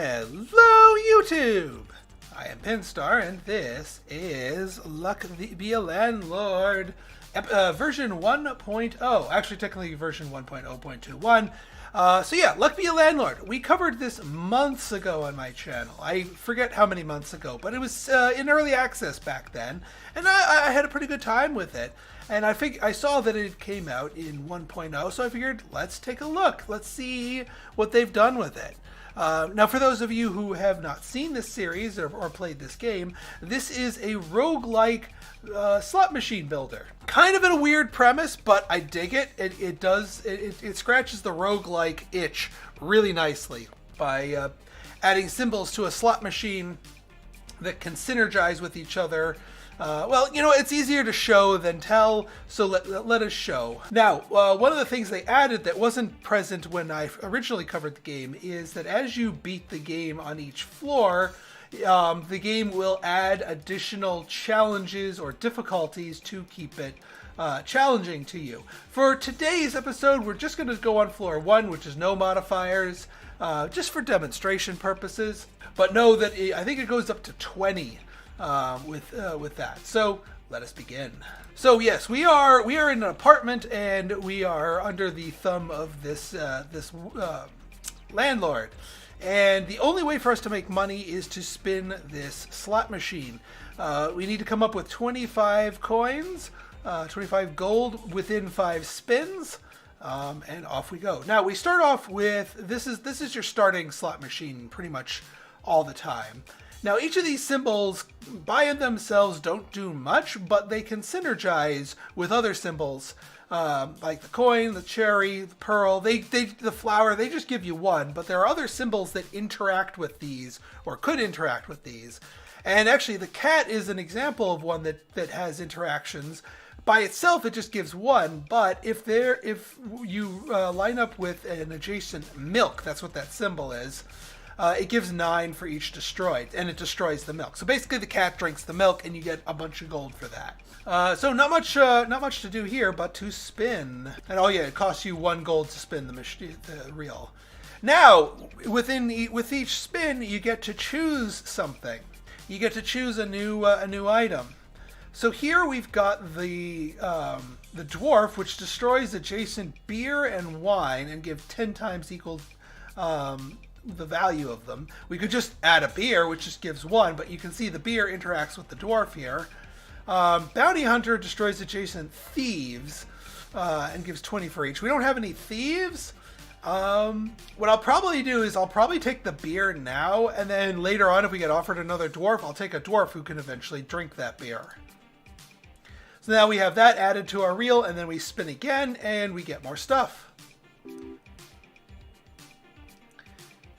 Hello YouTube! I am Pinstar and this is Luck Be a Landlord version 1.0. Actually technically version 1.0.21. So yeah, Luck Be a Landlord. We covered this months ago on my channel. I forget how many months ago, but it was in early access back then. And I had a pretty good time with it. And I saw that it came out in 1.0, so I figured let's take a look. Let's see what they've done with it. Now, for those of you who have not seen this series or played this game, this is a roguelike slot machine builder. Kind of a weird premise, but I dig it. It scratches the roguelike itch really nicely by adding symbols to a slot machine that can synergize with each other. Well, you know, it's easier to show than tell, so let us show. Now, one of the things they added that wasn't present when I originally covered the game is that as you beat the game on each floor, the game will add additional challenges or difficulties to keep it challenging to you. For today's episode, we're just going to go on floor 1, which is no modifiers, just for demonstration purposes. But know that I think it goes up to 20. With that. So let us begin. So yes, we are in an apartment and we are under the thumb of this landlord. And the only way for us to make money is to spin this slot machine. We need to come up with 25 coins, 25 gold within 5 spins. And off we go. Now we start off with this is your starting slot machine pretty much all the time. Now, each of these symbols by themselves don't do much, but they can synergize with other symbols, like the coin, the cherry, the pearl, the flower. They just give you one, but there are other symbols that interact with these, or could interact with these. And actually, the cat is an example of one that has interactions. By itself, it just gives one, but if you line up with an adjacent milk, that's what that symbol is. It gives 9 for each destroyed, and it destroys the milk. So basically, the cat drinks the milk, and you get a bunch of gold for that. So not much to do here, but to spin. And oh yeah, it costs you 1 gold to spin the reel. Now, with each spin, you get to choose something. You get to choose a new item. So here we've got the dwarf, which destroys adjacent beer and wine, and give 10 times equal. The value of them. We could just add a beer, which just gives 1, but you can see the beer interacts with the dwarf here. Bounty Hunter destroys adjacent thieves and gives 20 for each. We don't have any thieves. What I'll probably do is I'll probably take the beer now, and then later on if we get offered another dwarf, I'll take a dwarf who can eventually drink that beer. So now we have that added to our reel, and then we spin again, and we get more stuff.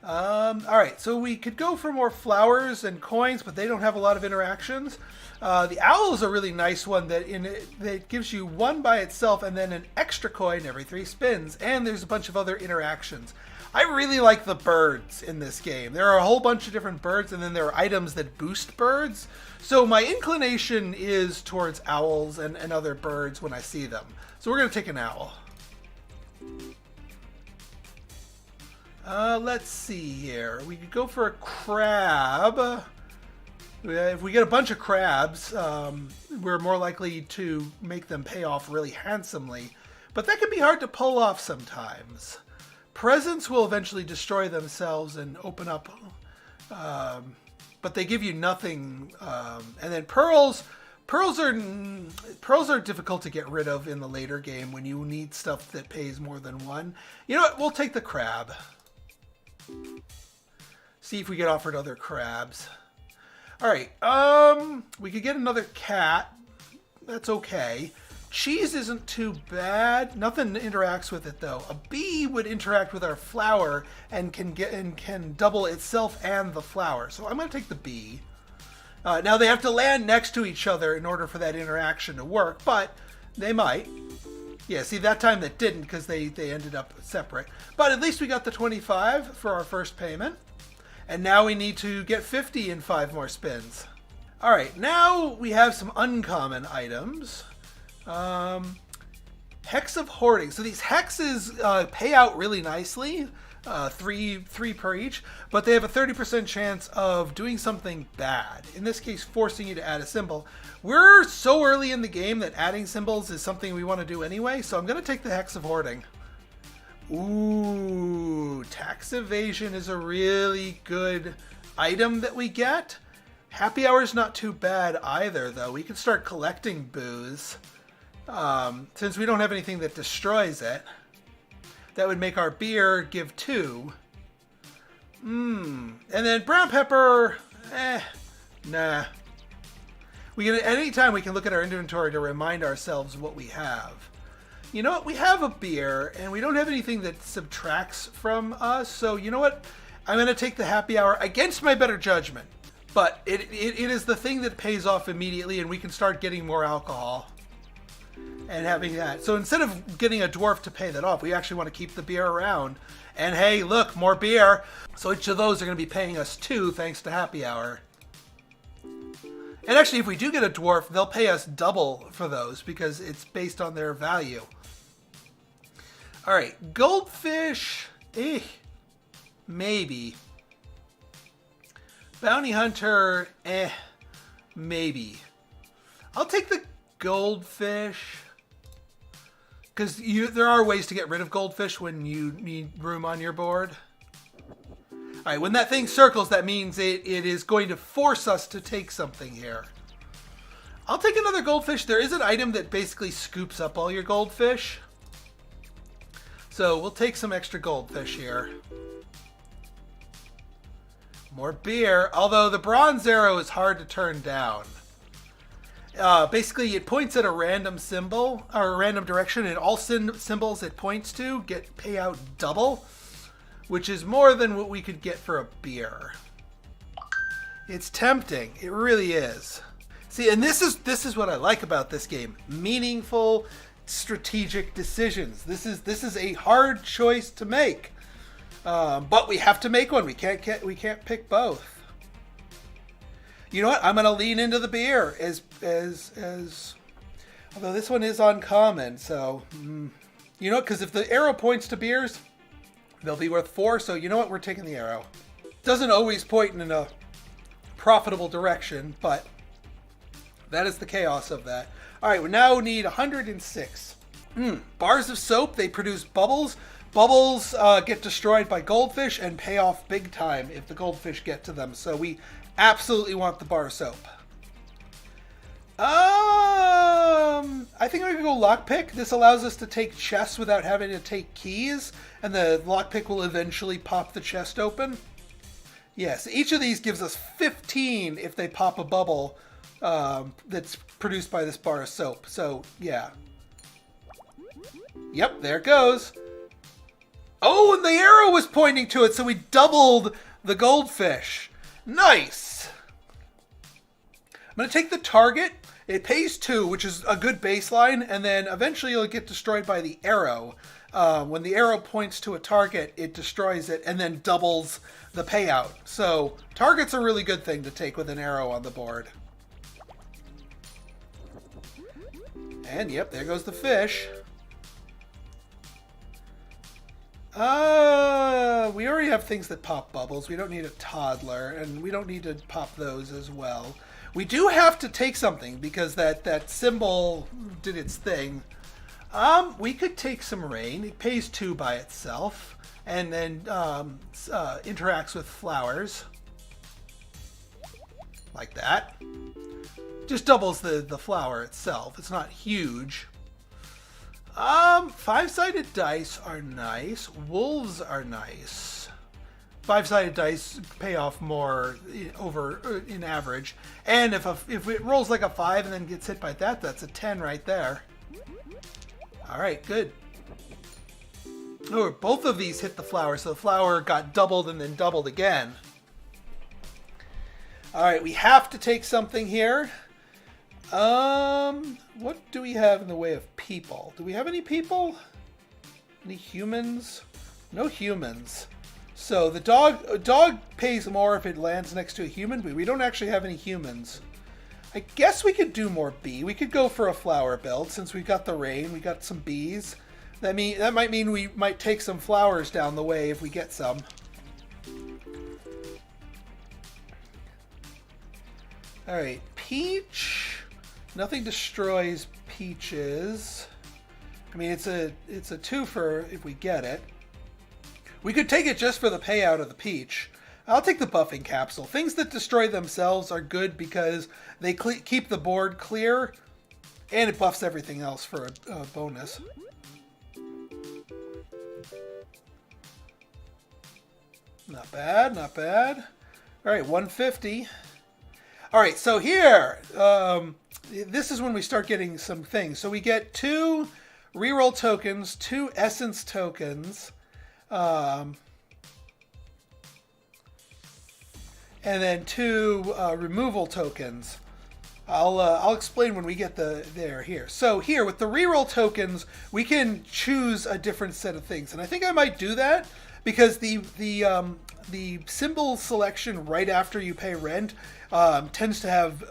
Alright, so we could go for more flowers and coins, but they don't have a lot of interactions. The owl is a really nice one that gives you 1 by itself and then an extra coin every 3 spins, and there's a bunch of other interactions. I really like the birds in this game. There are a whole bunch of different birds, and then there are items that boost birds. So my inclination is towards owls and other birds when I see them. So we're going to take an owl. Let's see here. We could go for a crab. If we get a bunch of crabs, we're more likely to make them pay off really handsomely. But that can be hard to pull off sometimes. Presents will eventually destroy themselves and open up. But they give you nothing. And then pearls. Pearls are difficult to get rid of in the later game when you need stuff that pays more than 1. You know what? We'll take the crab. See if we get offered other crabs. Alright, we could get another cat. That's okay. Cheese isn't too bad. Nothing interacts with it though. A bee would interact with our flower and can double itself and the flower. So I'm going to take the bee. Now they have to land next to each other in order for that interaction to work, but they might. Yeah, see, that time that didn't because they ended up separate. But at least we got the 25 for our first payment. And now we need to get 50 in 5 more spins. All right, now we have some uncommon items. Hex of Hoarding. So these hexes pay out really nicely. three per each, but they have a 30% chance of doing something bad. In this case, forcing you to add a symbol. We're so early in the game that adding symbols is something we want to do anyway, so I'm going to take the Hex of Hoarding. Ooh, tax evasion is a really good item that we get. Happy Hour's not too bad either, though. We can start collecting booze. Since we don't have anything that destroys it. That would make our beer give 2. And then brown pepper, nah. At any time we can look at our inventory to remind ourselves what we have. You know what? We have a beer, and we don't have anything that subtracts from us. So you know what? I'm going to take the happy hour against my better judgment. But it is the thing that pays off immediately, and we can start getting more alcohol. And having that. So instead of getting a dwarf to pay that off, we actually want to keep the beer around. And hey, look, more beer. So each of those are going to be paying us 2 thanks to happy hour. And actually, if we do get a dwarf, they'll pay us double for those because it's based on their value. All right, goldfish, maybe. Bounty hunter, maybe. I'll take the goldfish. Because there are ways to get rid of goldfish when you need room on your board. All right, when that thing circles, that means it is going to force us to take something here. I'll take another goldfish. There is an item that basically scoops up all your goldfish. So we'll take some extra goldfish here. More beer, although the bronze arrow is hard to turn down. Basically, it points at a random symbol, or a random direction, and all symbols it points to pay out double, which is more than what we could get for a beer. It's tempting. It really is. See, and this is what I like about this game. Meaningful, strategic decisions. This is a hard choice to make. But we have to make one. We can't pick both. You know what? I'm going to lean into the beer as although this one is uncommon. So, you know, because if the arrow points to beers, they'll be worth 4. So, you know what? We're taking the arrow. Doesn't always point in a profitable direction, but that is the chaos of that. All right, we now need 106. Bars of soap, they produce bubbles. Bubbles get destroyed by goldfish and pay off big time if the goldfish get to them. So we absolutely want the bar of soap. I think I'm going to go lockpick. This allows us to take chests without having to take keys, and the lockpick will eventually pop the chest open. Yes, each of these gives us 15 if they pop a bubble that's produced by this bar of soap. So, yeah. Yep, there it goes. Oh, and the arrow was pointing to it, so we doubled the goldfish. Nice! I'm going to take the target. It pays 2, which is a good baseline, and then eventually it'll get destroyed by the arrow. When the arrow points to a target, it destroys it and then doubles the payout. So target's a really good thing to take with an arrow on the board. And yep, there goes the fish. We already have things that pop bubbles. We don't need a toddler, and we don't need to pop those as well. We do have to take something because that symbol did its thing. We could take some rain. It pays 2 by itself, and then interacts with flowers like that. Just doubles the flower itself. It's not huge. 5-sided dice are nice. Wolves are nice. 5-sided dice pay off more in average. And if it rolls like a 5 and then gets hit by that, that's a 10 right there. All right, good. Oh, both of these hit the flower, so the flower got doubled and then doubled again. All right, we have to take something here. What do we have in the way of people? Do we have any people? Any humans? No humans. So the dog pays more if it lands next to a human, but we don't actually have any humans. I guess we could do more bee. We could go for a flower build since we got the rain. We got some bees. That might mean we might take some flowers down the way if we get some. All right, peach. Nothing destroys peaches. I mean, it's a twofer if we get it. We could take it just for the payout of the peach. I'll take the buffing capsule. Things that destroy themselves are good because they keep the board clear, and it buffs everything else for a bonus. Not bad, not bad. All right, 150. All right, so here, this is when we start getting some things. So we get 2 reroll tokens, 2 essence tokens, and then 2 removal tokens. I'll explain when we get there here. So here with the reroll tokens, we can choose a different set of things, and I think I might do that because the symbol selection right after you pay rent tends to have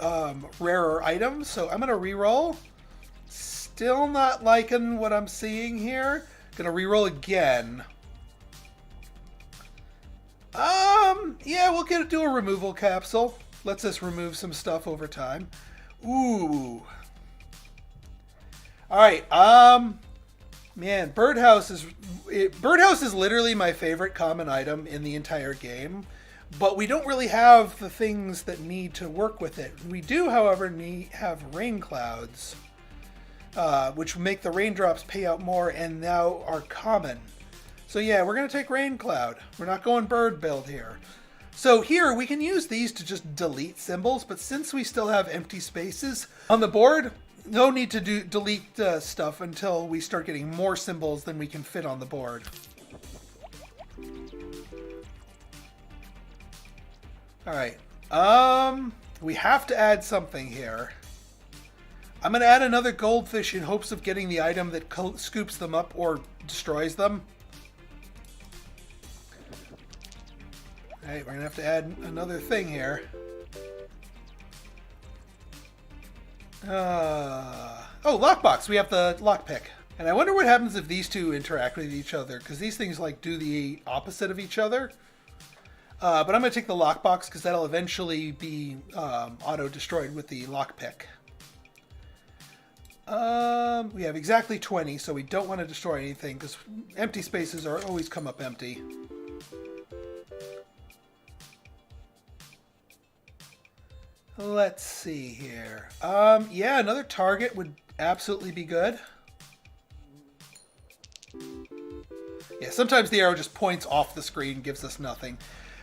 rarer items. So I'm gonna reroll. Still not liking what I'm seeing here. Gonna reroll again. Yeah, we'll do a removal capsule. Lets us remove some stuff over time. Ooh. All right. Man, birdhouse is literally my favorite common item in the entire game, but we don't really have the things that need to work with it. We do, however, have rain clouds, which make the raindrops pay out more and now are common. So yeah, we're going to take rain cloud. We're not going bird build here. So here we can use these to just delete symbols, but since we still have empty spaces on the board, no need to delete stuff until we start getting more symbols than we can fit on the board. All right. We have to add something here. I'm going to add another goldfish in hopes of getting the item that scoops them up or destroys them. All right, we're going to have to add another thing here. Oh, lockbox. We have the lockpick. And I wonder what happens if these two interact with each other, because these things like do the opposite of each other. But I'm going to take the lockbox because that'll eventually be auto-destroyed with the lockpick. We have exactly 20, so we don't want to destroy anything because empty spaces always come up empty. Let's see here. Yeah, another target would absolutely be good. Yeah, sometimes the arrow just points off the screen, gives us nothing.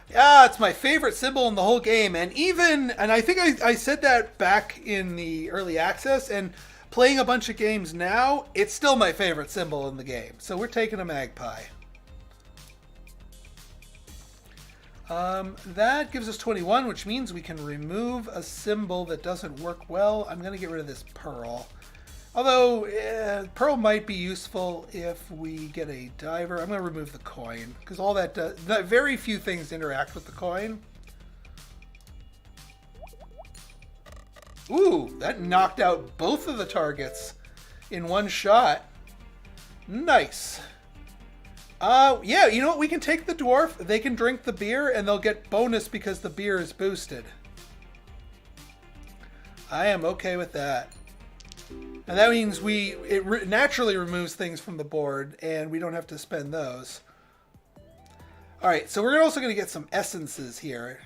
Yeah, it's my favorite symbol in the whole game. And I think I said that back in the early access, and playing a bunch of games now, it's still my favorite symbol in the game. So we're taking a magpie. That gives us 21, which means we can remove a symbol that doesn't work well. I'm going to get rid of this pearl. Although, pearl might be useful if we get a diver. I'm going to remove the coin, because all that does, very few things interact with the coin. Ooh, that knocked out both of the targets in one shot. Nice. Yeah, you know what? We can take the dwarf, they can drink the beer, and they'll get bonus because the beer is boosted. I am okay with that. And that means it naturally removes things from the board, and we don't have to spend those. Alright, so we're also going to get some essences here.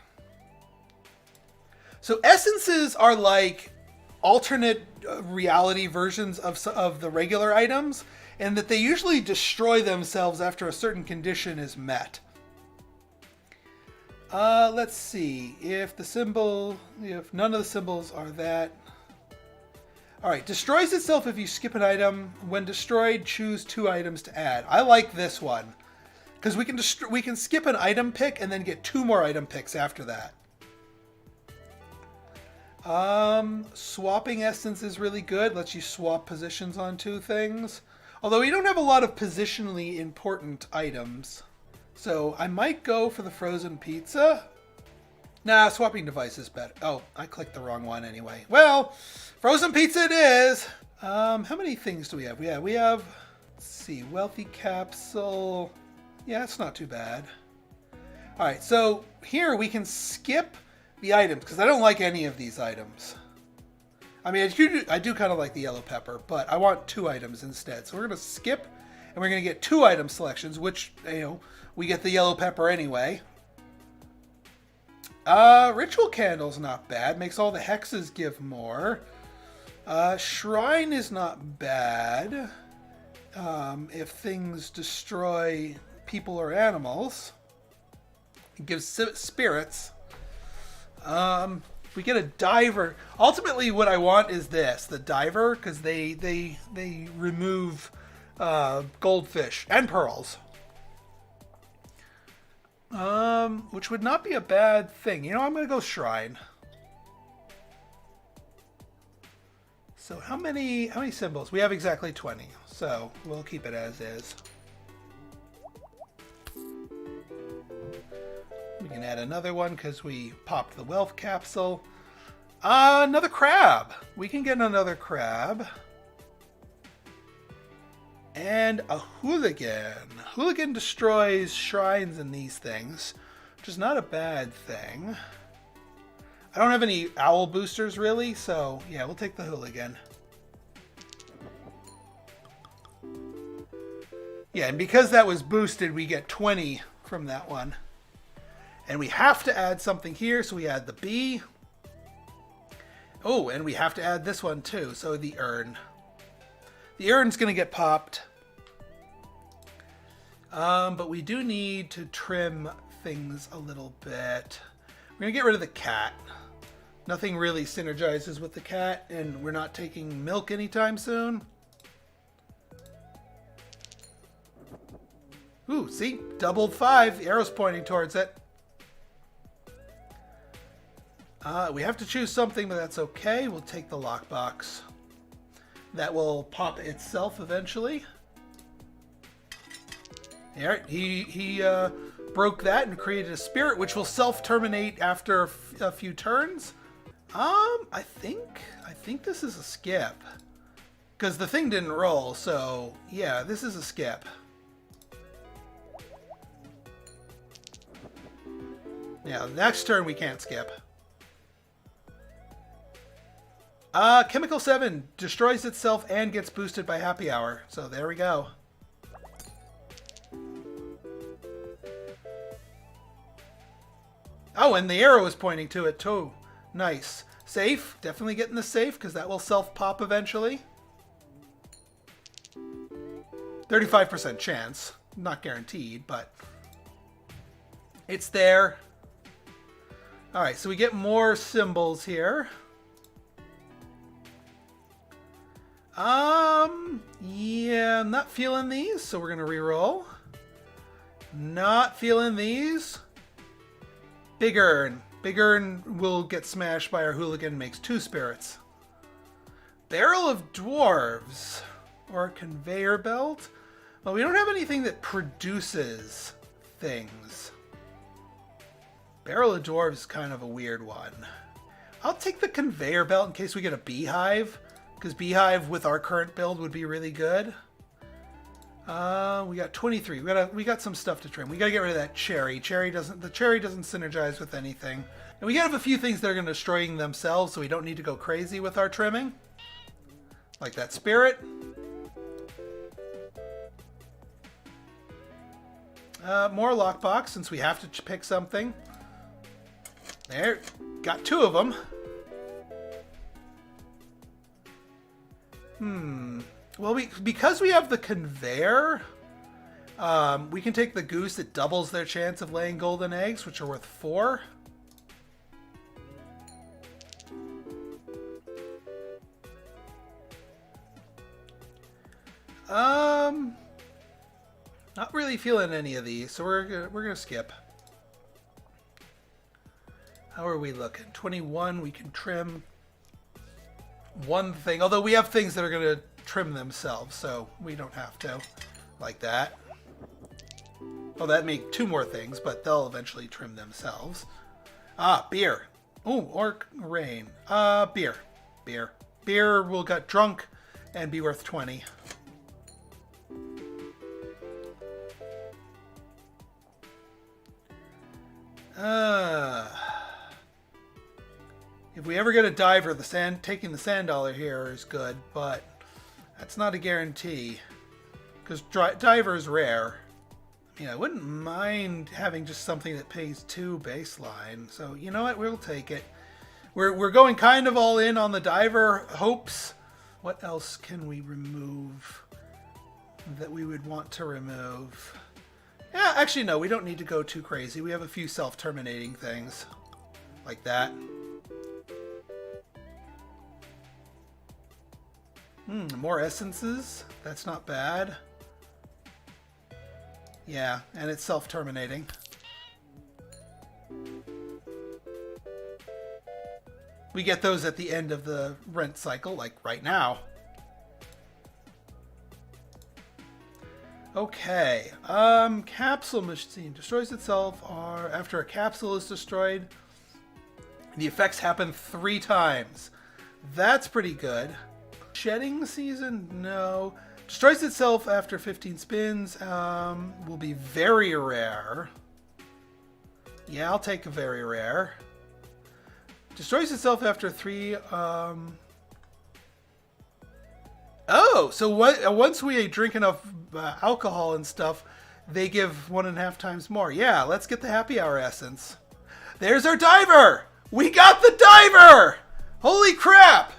So essences are like alternate reality versions of the regular items, and that they usually destroy themselves after a certain condition is met. Let's see. If none of the symbols are that. Alright, destroys itself if you skip an item. When destroyed, choose 2 items to add. I like this one, because we can skip an item pick and then get 2 more item picks after that. Swapping essence is really good. Lets you swap positions on 2 things. Although we don't have a lot of positionally important items. So I might go for the frozen pizza. Nah, swapping device is better. Oh, I clicked the wrong one anyway. Well, frozen pizza it is. How many things do we have? Yeah, we have Let's see, wealthy capsule. Yeah, it's not too bad. All right, so here we can skip the items because I don't like any of these items. I mean, I do kind of like the yellow pepper, but I want 2 items instead. So we're going to skip, and we're going to get 2 item selections, which, you know, we get the yellow pepper anyway. Ritual candle's not bad. Makes all the hexes give more. Shrine is not bad. If things destroy people or animals. It gives spirits. We get a diver. Ultimately, what I want is this, the diver, because they remove goldfish and pearls. Which would not be a bad thing. You know, I'm going to go shrine. So how many symbols? We have exactly 20, so we'll keep it as is. We can add another one because we popped the wealth capsule. Another crab. We can get another crab. And a hooligan. Hooligan destroys shrines and these things, which is not a bad thing. I don't have any owl boosters really, so yeah, we'll take the hooligan. Yeah, and because that was boosted, we get 20 from that one. And we have to add something here, so we add the bee. Oh, and we have to add this one too, so the urn. The urn's going to get popped. But we do need to trim things a little bit. We're going to get rid of the cat. Nothing really synergizes with the cat, and we're not taking milk anytime soon. Ooh, see? Doubled 5. The arrow's pointing towards it. We have to choose something, but that's okay. We'll take the lockbox. That will pop itself eventually. Alright, he broke that and created a spirit, which will self-terminate after a few turns. I think this is a skip. Because the thing didn't roll, so yeah, this is a skip. Yeah, next turn we can't skip. Chemical 7 destroys itself and gets boosted by Happy Hour. So there we go. Oh, and the arrow is pointing to it too. Nice. Safe. Definitely getting the safe because that will self-pop eventually. 35% chance. Not guaranteed, but it's there. Alright, so we get more symbols here. Yeah, I'm not feeling these, so we're going to re-roll. Not feeling these. Big urn. Big urn will get smashed by our hooligan, makes 2 spirits. Barrel of dwarves. Or a conveyor belt. Well, we don't have anything that produces things. Barrel of dwarves is kind of a weird one. I'll take the conveyor belt in case we get a beehive. Because beehive with our current build would be really good. We got 23. We got some stuff to trim. We gotta get rid of that cherry. The cherry doesn't synergize with anything. And we have a few things that are gonna destroy themselves, so we don't need to go crazy with our trimming. Like that spirit. More lockbox since we have to pick something. There, got 2 of them. Well, because we have the conveyor, we can take the goose that doubles their chance of laying golden eggs, which are worth 4. Not really feeling any of these, so we're gonna skip. How are we looking? 21. We can trim one thing, although we have things that are going to trim themselves, so we don't have to, like that. Oh, that make 2 more things, but they'll eventually trim themselves. Beer. Oh, or rain. Beer. Beer will get drunk and be worth 20. If we ever get a diver, taking the sand dollar here is good, but that's not a guarantee. Because diver is rare. I mean, I wouldn't mind having just something that pays 2 baseline. So, you know what? We'll take it. We're going kind of all in on the diver hopes. What else can we remove that we would want to remove? Yeah, actually, no. We don't need to go too crazy. We have a few self-terminating things. Like that. More essences. That's not bad. Yeah, and it's self-terminating. We get those at the end of the rent cycle, like right now. Okay. Capsule machine destroys itself after a capsule is destroyed. The effects happen 3 times. That's pretty good. Shedding season? No. Destroys itself after 15 spins. Will be very rare. Yeah, I'll take a very rare. Destroys itself after 3. Oh, so once we drink enough alcohol and stuff, they give 1.5 times more. Yeah, let's get the happy hour essence. There's our diver! We got the diver! Holy crap!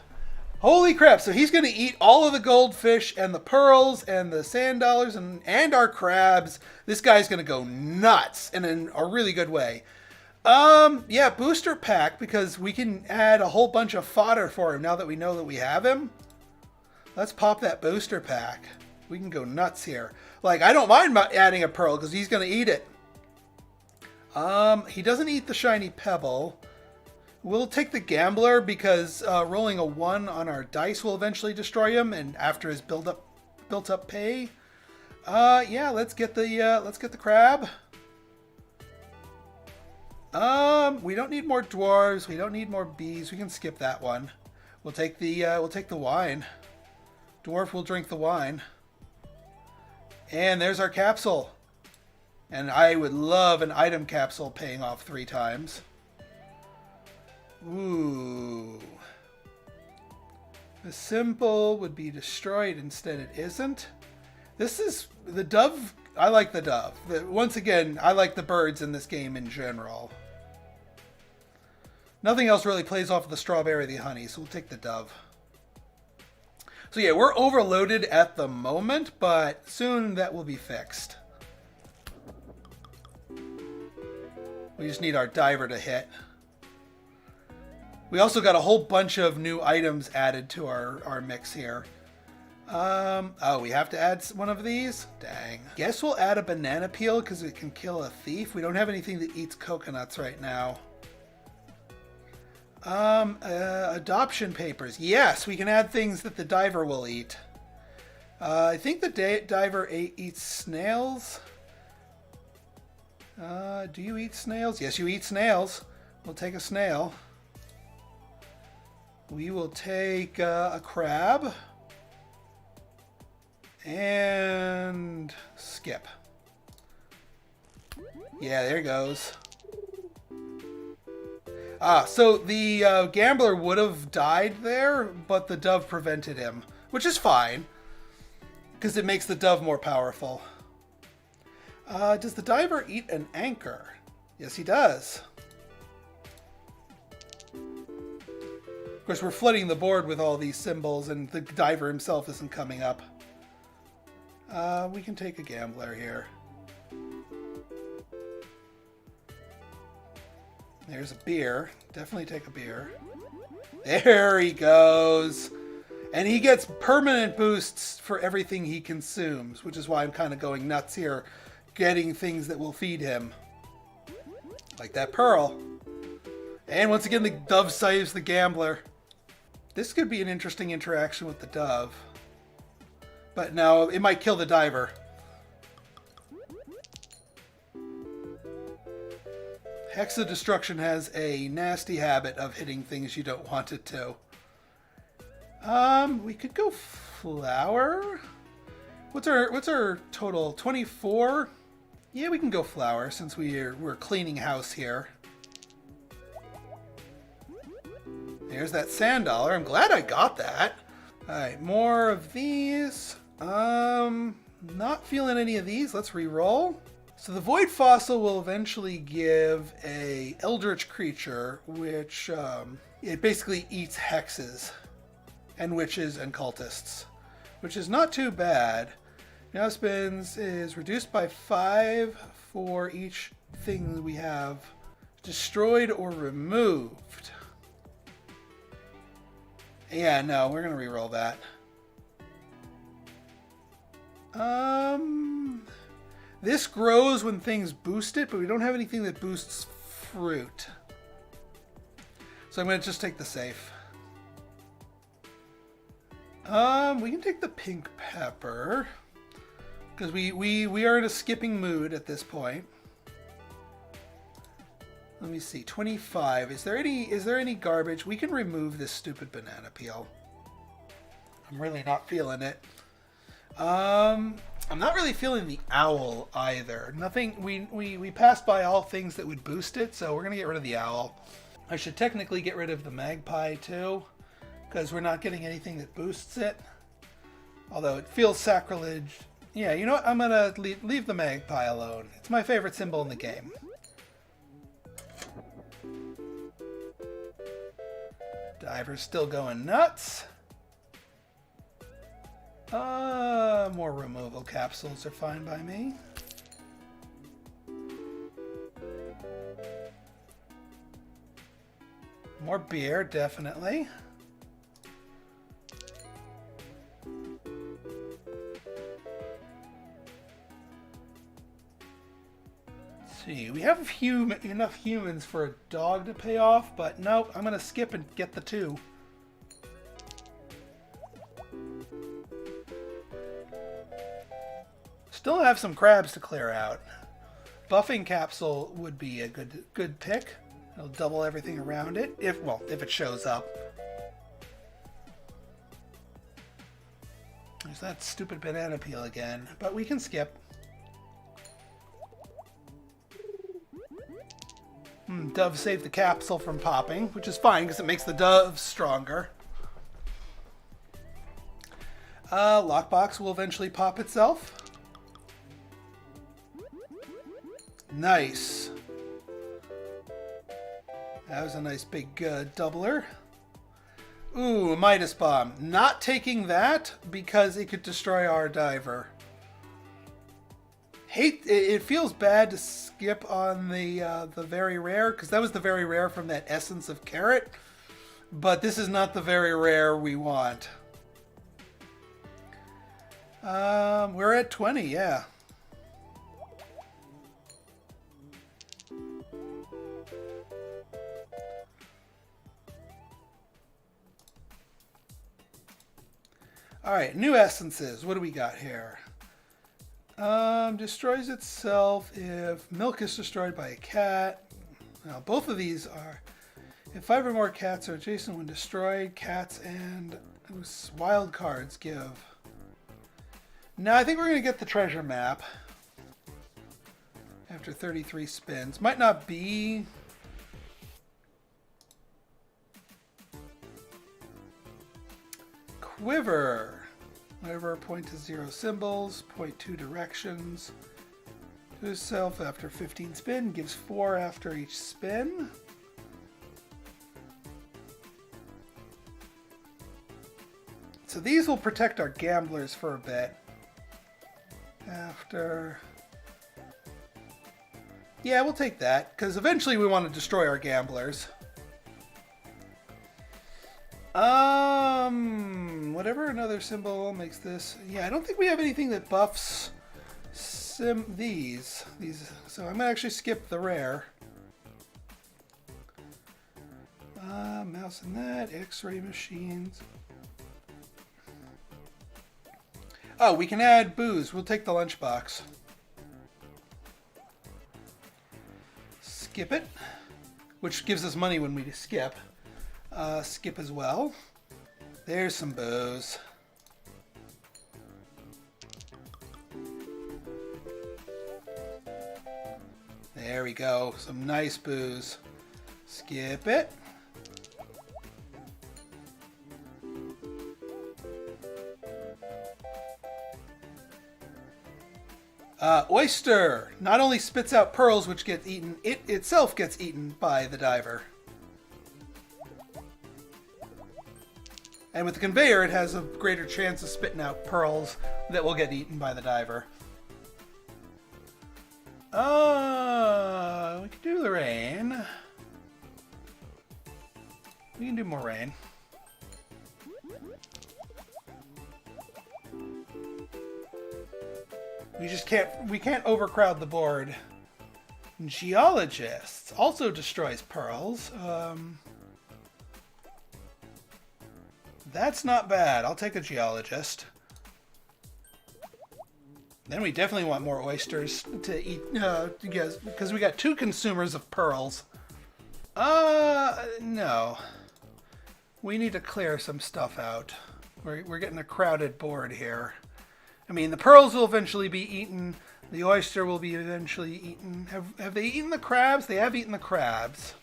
Holy crap. So he's going to eat all of the goldfish and the pearls and the sand dollars and our crabs. This guy's going to go nuts and in a really good way. Yeah, booster pack, because we can add a whole bunch of fodder for him now that we know that we have him. Let's pop that booster pack. We can go nuts here. Like, I don't mind adding a pearl because he's going to eat it. He doesn't eat the shiny pebble. We'll take the gambler because rolling a 1 on our dice will eventually destroy him, and after his built up pay. Yeah, let's get the crab. We don't need more dwarves. We don't need more bees. We can skip that one. We'll take the wine. Dwarf will drink the wine. And there's our capsule. And I would love an item capsule paying off 3 times. Ooh. The symbol would be destroyed, instead it isn't. This is the dove. I like the dove. Once again, I like the birds in this game in general. Nothing else really plays off the strawberry or the honey, so we'll take the dove. So yeah, we're overloaded at the moment, but soon that will be fixed. We just need our diver to hit. We also got a whole bunch of new items added to our mix here. Oh, we have to add one of these? Dang. Guess we'll add a banana peel because it can kill a thief. We don't have anything that eats coconuts right now. Adoption papers. Yes, we can add things that the diver will eat. I think the diver eats snails. Do you eat snails? Yes, you eat snails. We'll take a snail. We will take a crab. And skip. Yeah, there goes. So the gambler would have died there, but the dove prevented him, which is fine, because it makes the dove more powerful. Does the diver eat an anchor? Yes, he does. Of course, we're flooding the board with all these symbols, and the diver himself isn't coming up. We can take a gambler here. There's a beer. Definitely take a beer. There he goes. And he gets permanent boosts for everything he consumes, which is why I'm kind of going nuts here, getting things that will feed him. Like that pearl. And once again, the dove saves the gambler. This could be an interesting interaction with the dove. But no, it might kill the diver. Hexa Destruction has a nasty habit of hitting things you don't want it to. We could go flour. What's our total? 24? Yeah, we can go flour since we're cleaning house here. There's that sand dollar. I'm glad I got that. All right, more of these. Not feeling any of these. Let's re-roll. So the void fossil will eventually give a eldritch creature, which it basically eats hexes and witches and cultists, which is not too bad. Now spins is reduced by 5 for each thing that we have destroyed or removed. Yeah, no, we're gonna re-roll that. This grows when things boost it, but we don't have anything that boosts fruit. So I'm gonna just take the safe. We can take the pink pepper because we are in a skipping mood at this point. Let me see, 25. Is there any garbage? We can remove this stupid banana peel. I'm really not feeling it. I'm not really feeling the owl either. Nothing. We passed by all things that would boost it, so we're gonna get rid of the owl. I should technically get rid of the magpie too, because we're not getting anything that boosts it. Although it feels sacrilege. Yeah, you know what? I'm gonna leave the magpie alone. It's my favorite symbol in the game. Diver's still going nuts. More removal capsules are fine by me. More beer, definitely. Let's see, we have enough humans for a dog to pay off, but no, I'm going to skip and get the 2. Still have some crabs to clear out. Buffing capsule would be a good pick. It'll double everything around it, if it shows up. There's that stupid banana peel again, but we can skip. Dove saved the capsule from popping, which is fine because it makes the dove stronger. Lockbox will eventually pop itself. Nice. That was a nice big doubler. Ooh, a Midas Bomb. Not taking that because it could destroy our diver. It feels bad to skip on the very rare, because that was the very rare from that Essence of Carrot. But this is not the very rare we want. We're at 20, yeah. All right, new essences. What do we got here? Destroys itself if milk is destroyed by a cat. Now, both of these are... If 5 or more cats are adjacent when destroyed, cats and wild cards give. Now, I think we're going to get the treasure map after 33 spins. Might not be... Quiver. Whenever point to 0 symbols, point 2 directions. To itself after 15 spin, gives 4 after each spin. So these will protect our gamblers for a bit. After... Yeah, we'll take that, because eventually we want to destroy our gamblers. Whatever another symbol makes this... Yeah, I don't think we have anything that buffs these. So I'm going to actually skip the rare. Mouse and that, X-ray machines. Oh, we can add booze. We'll take the lunchbox. Skip it, which gives us money when we skip. Skip as well. There's some booze. There we go. Some nice booze. Skip it. Oyster not only spits out pearls which get eaten, it itself gets eaten by the diver. And with the conveyor, it has a greater chance of spitting out pearls that will get eaten by the diver. We can do the rain. We can do more rain. We can't overcrowd the board. Geologists also destroys pearls. That's not bad. I'll take a geologist. Then we definitely want more oysters to eat, because we got 2 consumers of pearls. No. We need to clear some stuff out. We're getting a crowded board here. I mean, the pearls will eventually be eaten. The oyster will be eventually eaten. Have they eaten the crabs? They have eaten the crabs.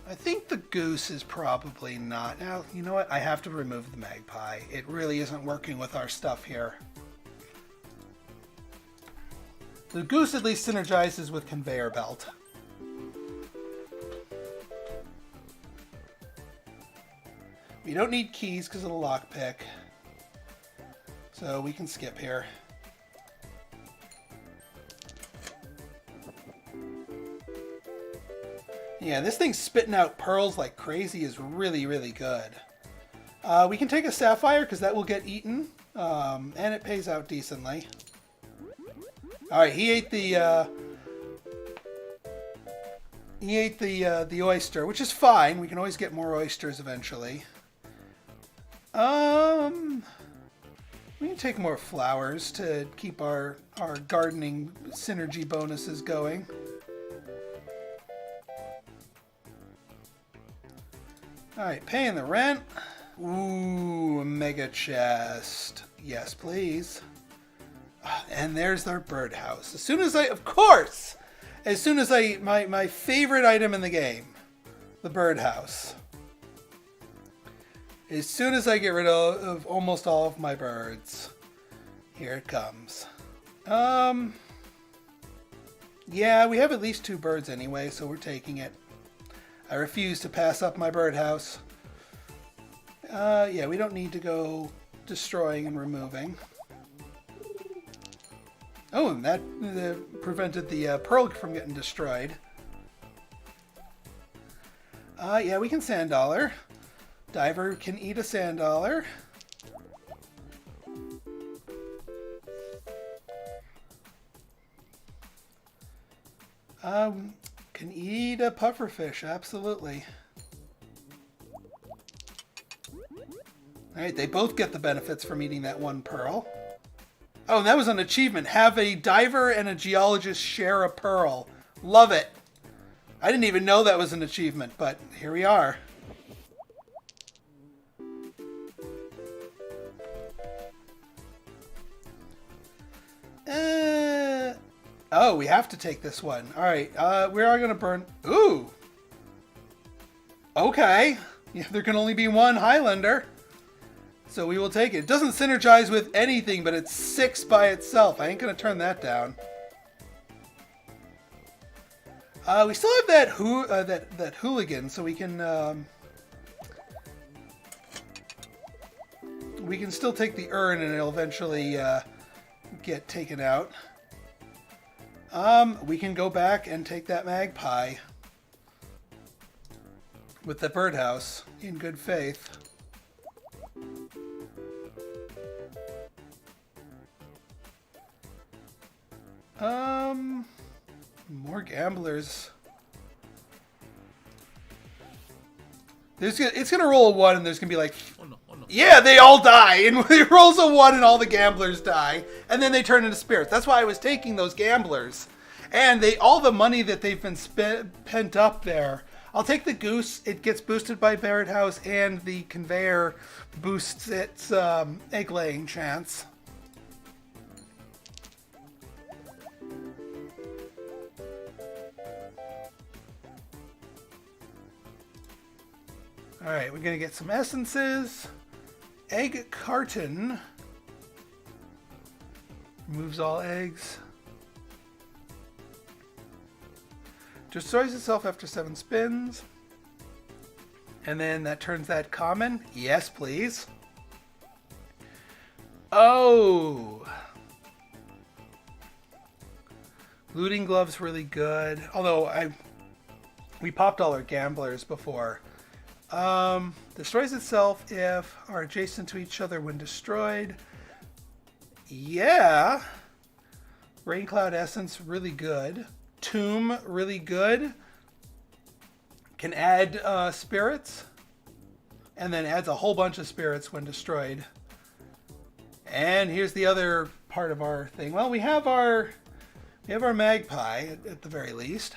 I think the goose is probably not. Now, you know what? I have to remove the magpie. It really isn't working with our stuff here. The goose at least synergizes with conveyor belt. We don't need keys because of the lockpick. So we can skip here. Yeah, this thing's spitting out pearls like crazy is really, really good. We can take a sapphire because that will get eaten, and it pays out decently. All right, he ate the oyster, which is fine. We can always get more oysters eventually. We can take more flowers to keep our gardening synergy bonuses going. Alright, paying the rent. Ooh, a mega chest. Yes, please. And there's our birdhouse. As soon as my favorite item in the game, the birdhouse. As soon as I get rid of almost all of my birds, here it comes. Yeah, we have at least 2 birds anyway, so we're taking it. I refuse to pass up my birdhouse. Yeah, we don't need to go destroying and removing. Oh, and that prevented the pearl from getting destroyed. Yeah, we can sand dollar. Diver can eat a sand dollar. Can eat a pufferfish, absolutely. Alright, they both get the benefits from eating that 1 pearl. Oh, and that was an achievement. Have a diver and a geologist share a pearl. Love it. I didn't even know that was an achievement, but here we are. Oh, we have to take this one. All right, we are going to burn... Ooh! Okay. Yeah, there can only be 1 Highlander. So we will take it. It doesn't synergize with anything, but it's 6 by itself. I ain't going to turn that down. We still have that hooligan, so we can still take the urn, and it'll eventually get taken out. We can go back and take that magpie with the birdhouse in good faith. More gamblers. It's gonna roll a 1, and there's gonna be like, oh no. Yeah, they all die, and it rolls a 1, and all the gamblers die, and then they turn into spirits. That's why I was taking those gamblers, and all the money that they've been pent up there. I'll take the goose. It gets boosted by birdhouse, and the conveyor boosts its egg laying chance. All right, we're gonna get some essences. Egg carton. Removes all eggs. Destroys itself after 7 spins. And then that turns that common. Yes, please. Oh! Looting Glove's really good. Although we popped all our gamblers before. Destroys itself if are adjacent to each other when destroyed. Yeah. Rain Cloud Essence, really good. Tomb, really good. Can add spirits. And then adds a whole bunch of spirits when destroyed. And here's the other part of our thing. Well, we have our magpie at the very least.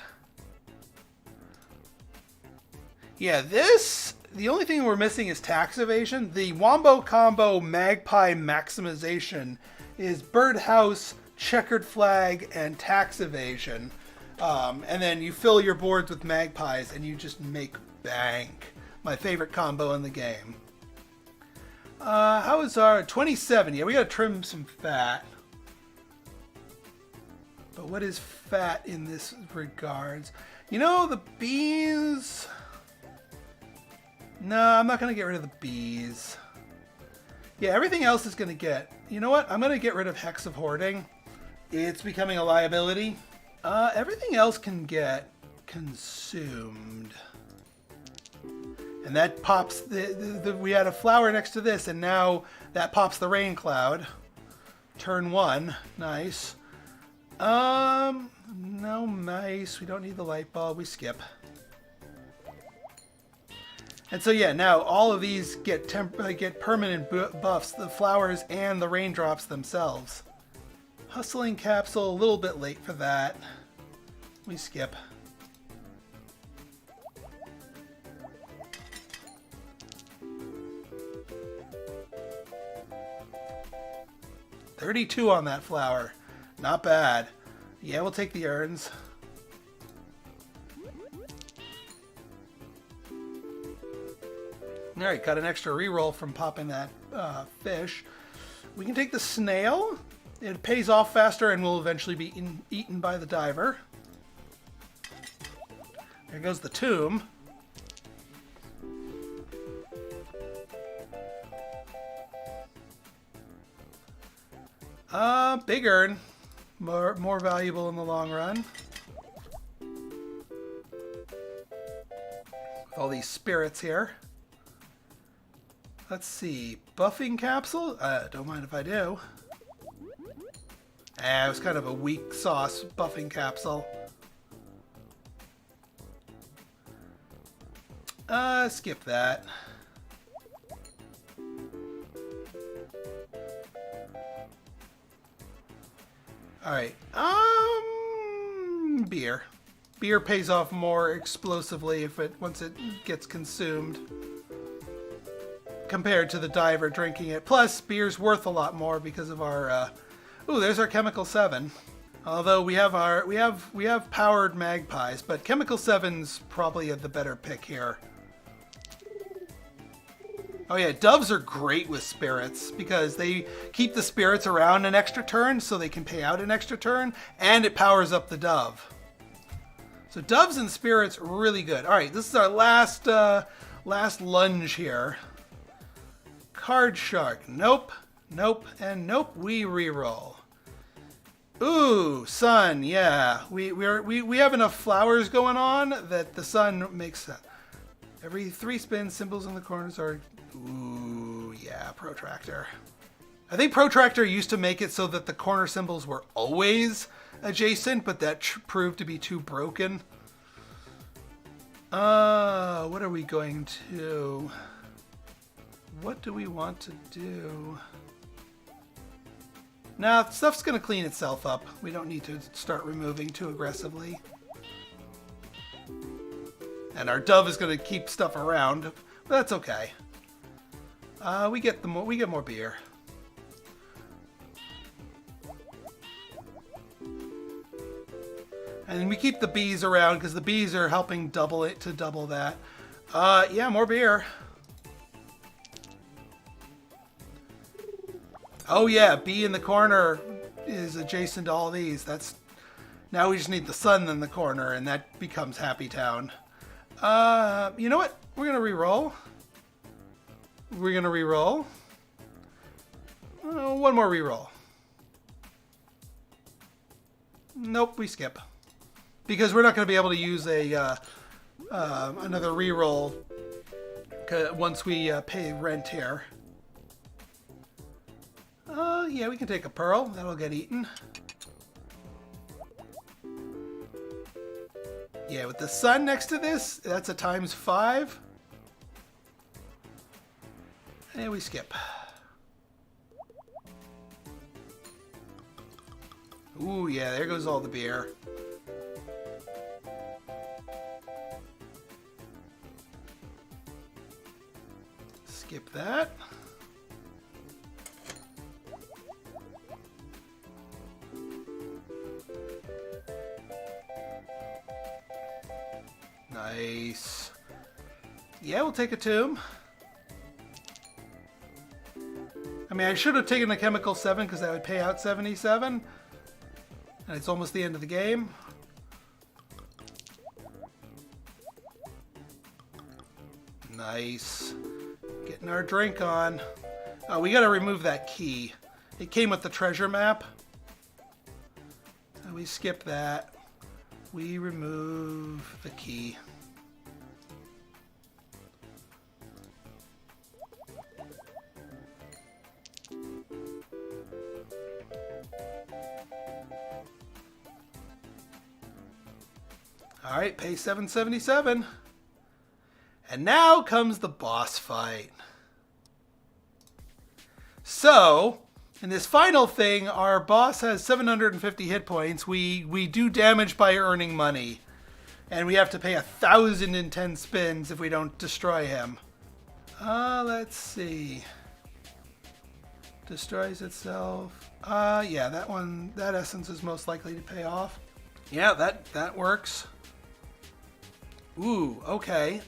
Yeah, the only thing we're missing is tax evasion. The Wombo Combo Magpie Maximization is Birdhouse, Checkered Flag, and Tax Evasion. And then you fill your boards with magpies and you just make bank. My favorite combo in the game. How is our 27? Yeah, we gotta trim some fat. But what is fat in this regards? You know, the bees... No, I'm not gonna get rid of the bees. Yeah, everything else is gonna get... You know what? I'm gonna get rid of Hex of Hoarding. It's becoming a liability. Everything else can get consumed. And that pops we had a flower next to this, and now that pops the Rain Cloud. Turn 1. Nice. No mice. We don't need the light bulb. We skip. And so yeah, now all of these get permanent buffs, the flowers and the raindrops themselves. Hustling Capsule, a little bit late for that. We skip. $32 on that flower. Not bad. Yeah, we'll take the urns. Alright, got an extra reroll from popping that fish. We can take the snail. It pays off faster and will eventually be eaten by the diver. There goes the tomb. Big urn. More valuable in the long run. All these spirits here. Let's see. Buffing capsule? Don't mind if I do. It was kind of a weak sauce buffing capsule. Skip that. Alright. Beer. Beer pays off more explosively once it gets consumed. Compared to the diver drinking it. Plus, beer's worth a lot more because of our ooh, there's our Chemical 7. Although we have powered magpies, but Chemical 7's probably the better pick here. Oh yeah, doves are great with spirits because they keep the spirits around an extra turn so they can pay out an extra turn, and it powers up the dove. So doves and spirits, really good. All right, this is our last lunge here. Card Shark, nope, nope, and nope. We reroll. Ooh, sun, yeah. We have enough flowers going on that the sun makes sense. Every 3 spins, symbols in the corners are... Ooh, yeah, Protractor. I think Protractor used to make it so that the corner symbols were always adjacent, but that proved to be too broken. What are we going to... What do we want to do? Nah, stuff's going to clean itself up. We don't need to start removing too aggressively. And our dove is going to keep stuff around, but that's okay. We get more beer. And we keep the bees around because the bees are helping double that. Yeah, more beer. Oh yeah, B in the corner is adjacent to all these. That's now we just need the sun in the corner, and that becomes Happy Town. You know what? We're gonna re-roll. We're gonna re-roll. One more re-roll. Nope, we skip because we're not gonna be able to use a another re-roll once we pay rent here. Yeah, we can take a pearl. That'll get eaten. Yeah, with the sun next to this, that's a ×5. And we skip. Ooh, yeah, there goes all the beer. Skip that. Nice. Yeah, we'll take a tomb. I mean, I should have taken a chemical 7 because that would pay out 77. And it's almost the end of the game. Nice. Getting our drink on. Oh, we got to remove that key. It came with the treasure map. And we skip that. We remove the key. All right, pay 777. And now comes the boss fight. So, in this final thing, our boss has 750 hit points. We do damage by earning money. And we have to pay 1,010 spins if we don't destroy him. Let's see. Destroys itself. Yeah, that one, that essence is most likely to pay off. Yeah, that works. Ooh, okay.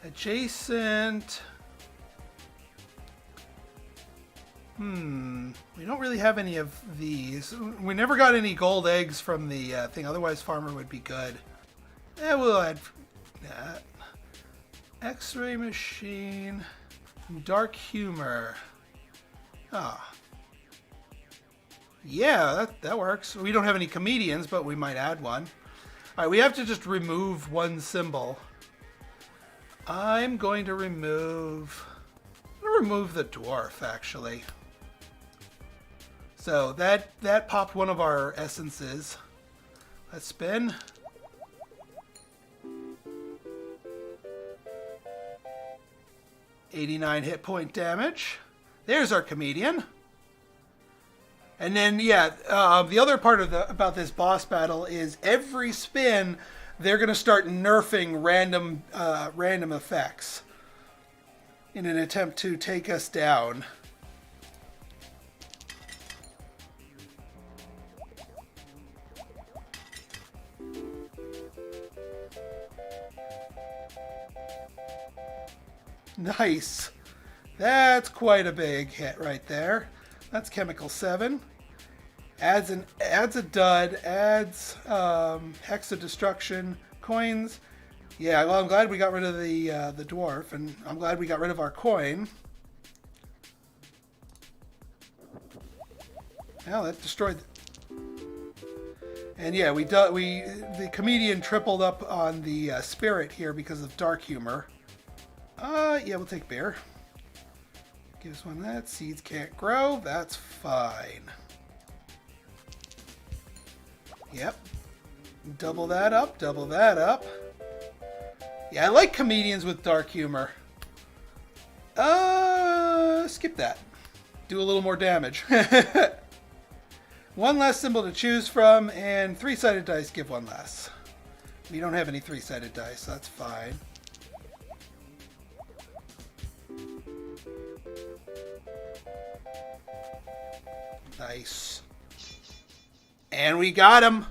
Adjacent. We don't really have any of these. We never got any gold eggs from the thing. Otherwise, farmer would be good. Yeah, we'll add that. X-ray machine. Dark humor. Ah. Yeah, that works. We don't have any comedians, but we might add one. All right, we have to just remove one symbol. I'm going to remove the dwarf, actually. So that popped one of our essences. Let's spin. $89 hit point damage. There's our comedian. And then, yeah, the other part of about this boss battle is every spin, they're going to start nerfing random effects in an attempt to take us down. Nice. That's quite a big hit right there. That's chemical 7. Adds a dud. Adds hex of destruction. Coins. Yeah, well, I'm glad we got rid of the dwarf, and I'm glad we got rid of our coin. Well, that destroyed. And yeah, the comedian tripled up on the spirit here because of dark humor. Yeah, we'll take bear. Give us one of that. Seeds can't grow. That's fine. Yep. Double that up. Double that up. Yeah, I like comedians with dark humor. Skip that. Do a little more damage. One less symbol to choose from, and 3-sided dice give one less. We don't have any 3-sided dice, so that's fine. Nice. And we got him.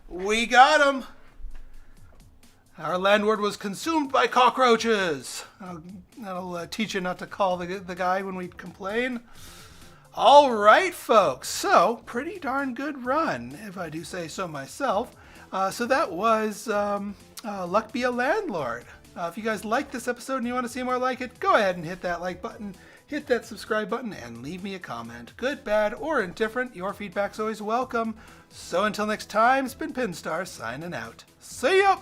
We got him. Our landlord was consumed by cockroaches. That'll teach you not to call the guy when we complain. All right, folks. So, pretty darn good run, if I do say so myself. So that was Luck Be a Landlord. If you guys like this episode and you want to see more like it, go ahead and hit that like button, hit that subscribe button, and leave me a comment. Good, bad, or indifferent, your feedback's always welcome. So until next time, it's been Pinstar signing out. See ya!